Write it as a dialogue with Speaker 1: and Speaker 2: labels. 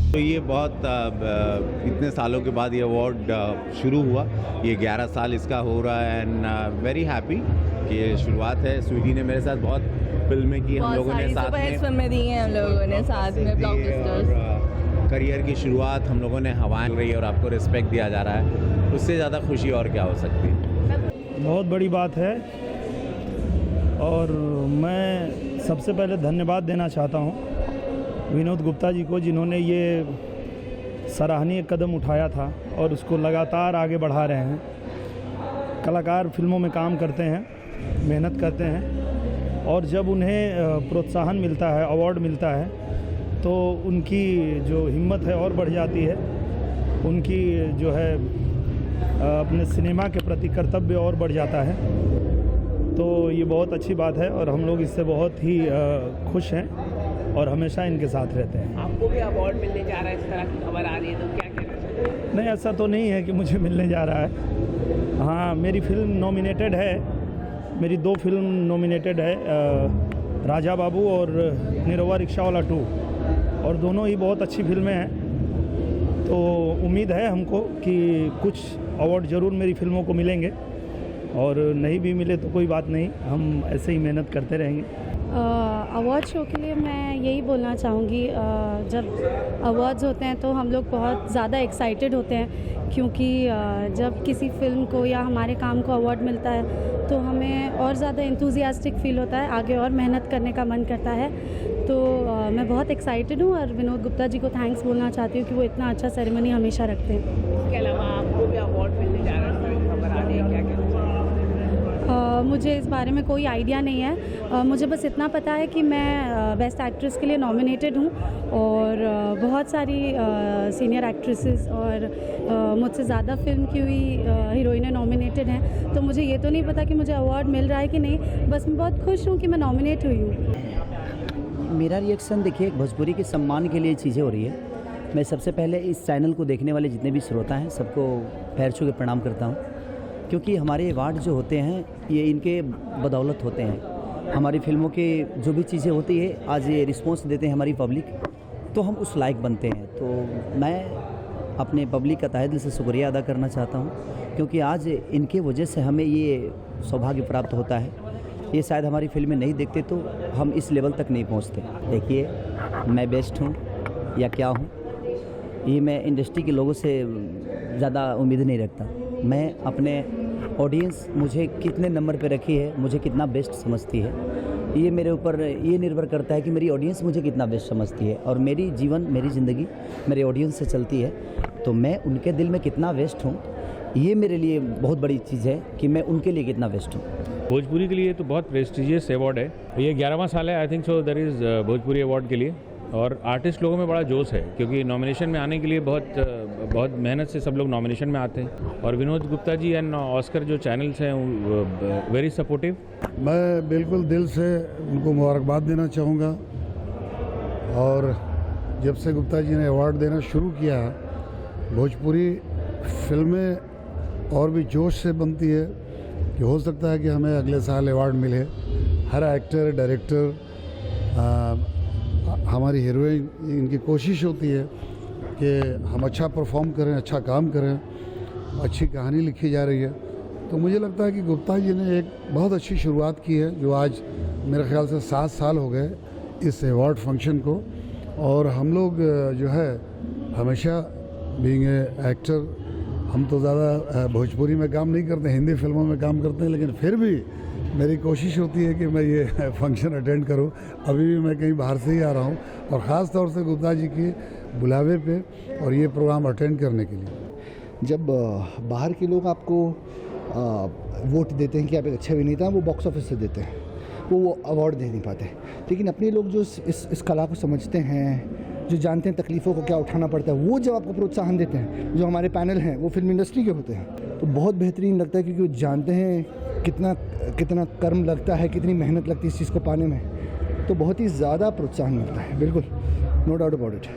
Speaker 1: तो ये बहुत इतने सालों के बाद ये अवार्ड शुरू हुआ, ये 11 साल इसका हो रहा है एंड वेरी हैप्पी कि ये शुरुआत है। स्वीटी ने मेरे साथ बहुत फिल्में की, हम लोगों ने साथ में
Speaker 2: फिल्में दी हैं, हम लोगों ने साथ में ब्लॉकबस्टर्स।
Speaker 1: करियर की शुरुआत हम लोगों ने हवाएं रही है और आपको रिस्पेक्ट दिया जा रहा है, उससे ज़्यादा खुशी और क्या हो सकती है।
Speaker 3: बहुत बड़ी बात है और मैं सबसे पहले धन्यवाद देना चाहता हूँ विनोद गुप्ता जी को, जिन्होंने ये सराहनीय कदम उठाया था और उसको लगातार आगे बढ़ा रहे हैं। कलाकार फिल्मों में काम करते हैं, मेहनत करते हैं और जब उन्हें प्रोत्साहन मिलता है, अवार्ड मिलता है, तो उनकी जो हिम्मत है और बढ़ जाती है, उनकी जो है अपने सिनेमा के प्रति कर्तव्य और बढ़ जाता है। तो ये बहुत अच्छी बात है और हम लोग इससे बहुत ही खुश हैं और हमेशा इनके साथ रहते हैं।
Speaker 4: आपको भी अवार्ड मिलने जा रहा है, इस तरह की खबर आ रही है, तो क्या कहना चाहते हैं?
Speaker 3: नहीं, ऐसा तो नहीं है कि मुझे मिलने जा रहा है। हाँ, मेरी फिल्म नॉमिनेटेड है, मेरी 2 फिल्म नॉमिनेटेड है, राजा बाबू और निरहुआ रिक्शावाला 2, और दोनों ही बहुत अच्छी फिल्में हैं। तो उम्मीद है हमको कि कुछ अवार्ड ज़रूर मेरी फिल्मों को मिलेंगे और नहीं भी मिले तो कोई बात नहीं, हम ऐसे ही मेहनत करते रहेंगे।
Speaker 5: अवार्ड शो के लिए मैं यही बोलना चाहूँगी, जब अवार्ड्स होते हैं तो हम लोग बहुत ज़्यादा एक्साइटेड होते हैं, क्योंकि जब किसी फ़िल्म को या हमारे काम को अवार्ड मिलता है तो हमें और ज़्यादा एंथुसियास्टिक फ़ील होता है, आगे और मेहनत करने का मन करता है। तो मैं बहुत एक्साइटेड हूँ और विनोद गुप्ता जी को थैंक्स बोलना चाहती हूँ कि वो इतना अच्छा सेरेमनी हमेशा रखते हैं।
Speaker 4: इसके अलावा आपको भी अवार्ड मिलने जा रहा है, इस तरह की खबर आ रही है, क्या कहना चाहते हैं?
Speaker 5: मुझे इस बारे में कोई आइडिया नहीं है। मुझे बस इतना पता है कि मैं बेस्ट एक्ट्रेस के लिए नॉमिनेटेड हूँ और बहुत सारी सीनियर एक्ट्रेसेस और मुझसे ज़्यादा फिल्म की हुई हीरोइनें नॉमिनेटेड हैं। तो मुझे ये तो नहीं पता कि मुझे अवार्ड मिल रहा है कि नहीं, बस मैं बहुत खुश हूँ कि मैं नॉमिनेट हुई हूँ।
Speaker 6: मेरा रिएक्शन देखिए, भोजपुरी के सम्मान के लिए चीज़ें हो रही है। मैं सबसे पहले इस चैनल को देखने वाले जितने भी श्रोता हैं सबको पैर छू के प्रणाम करता हूँ, क्योंकि हमारे अवार्ड जो होते हैं ये इनके बदौलत होते हैं। हमारी फिल्मों के जो भी चीज़ें होती है, आज ये रिस्पॉन्स देते हैं हमारी पब्लिक, तो हम उस लायक बनते हैं। तो मैं अपने पब्लिक का तहे दिल से शुक्रिया अदा करना चाहता हूँ, क्योंकि आज इनके वजह से हमें ये सौभाग्य प्राप्त होता है। ये शायद हमारी फिल्में नहीं देखते तो हम इस लेवल तक नहीं पहुँचते। देखिए, मैं बेस्ट हूँ या क्या हूँ, ये मैं इंडस्ट्री के लोगों से ज़्यादा उम्मीद नहीं रखता। मैं अपने ऑडियंस मुझे कितने नंबर पे रखी है, मुझे कितना बेस्ट समझती है, ये मेरे ऊपर ये निर्भर करता है कि मेरी ऑडियंस मुझे कितना बेस्ट समझती है। और मेरी जीवन, मेरी ज़िंदगी मेरे ऑडियंस से चलती है, तो मैं उनके दिल में कितना बेस्ट हूँ, ये मेरे लिए बहुत बड़ी चीज़ है कि मैं उनके लिए कितना बेस्ट हूँ।
Speaker 7: भोजपुरी के लिए तो बहुत प्रेस्टिजियस अवार्ड है, ये 11वां साल है I think so, there is Bhojpuri award के लिए। और आर्टिस्ट लोगों में बड़ा जोश है, क्योंकि नॉमिनेशन में आने के लिए बहुत मेहनत से सब लोग नॉमिनेशन में आते हैं। और विनोद गुप्ता जी एंड ऑस्कर जो चैनल्स हैं वेरी सपोर्टिव।
Speaker 8: मैं बिल्कुल दिल से उनको मुबारकबाद देना चाहूँगा। और जब से गुप्ता जी ने अवार्ड देना शुरू किया, भोजपुरी फिल्में और भी जोश से बनती है कि हो सकता है कि हमें अगले साल अवार्ड मिले। हर एक्टर, डायरेक्टर, हमारी हीरोइन, इनकी कोशिश होती है कि हम अच्छा परफॉर्म करें, अच्छा काम करें, अच्छी कहानी लिखी जा रही है। तो मुझे लगता है कि गुप्ता जी ने एक बहुत अच्छी शुरुआत की है, जो आज मेरे ख्याल से 7 साल हो गए इस अवार्ड फंक्शन को। और हम लोग जो है हमेशा बीइंग एक्टर, हम तो ज़्यादा भोजपुरी में काम नहीं करते, हिंदी फिल्मों में काम करते हैं, लेकिन फिर भी मेरी कोशिश होती है कि मैं ये फंक्शन अटेंड करूं। अभी भी मैं कहीं बाहर से ही आ रहा हूं, और ख़ास तौर से गुप्ता जी के बुलावे पे और ये प्रोग्राम अटेंड करने के लिए।
Speaker 9: जब बाहर के लोग आपको वोट देते हैं कि आप एक अच्छे अभिनेता हैं, वो बॉक्स ऑफिस से देते हैं, वो अवार्ड दे नहीं पाते। लेकिन अपने लोग जो इस कला को समझते हैं, जो जानते हैं तकलीफ़ों को क्या उठाना पड़ता है, वो जब आपको प्रोत्साहन देते हैं, जो हमारे पैनल हैं वो फिल्म इंडस्ट्री के होते हैं, तो बहुत बेहतरीन लगता है, क्योंकि वो जानते हैं कितना कर्म लगता है, कितनी मेहनत लगती है इस चीज़ को पाने में। तो बहुत ही ज़्यादा प्रोत्साहन मिलता है। बिल्कुल, नो डाउट अबाउट इट।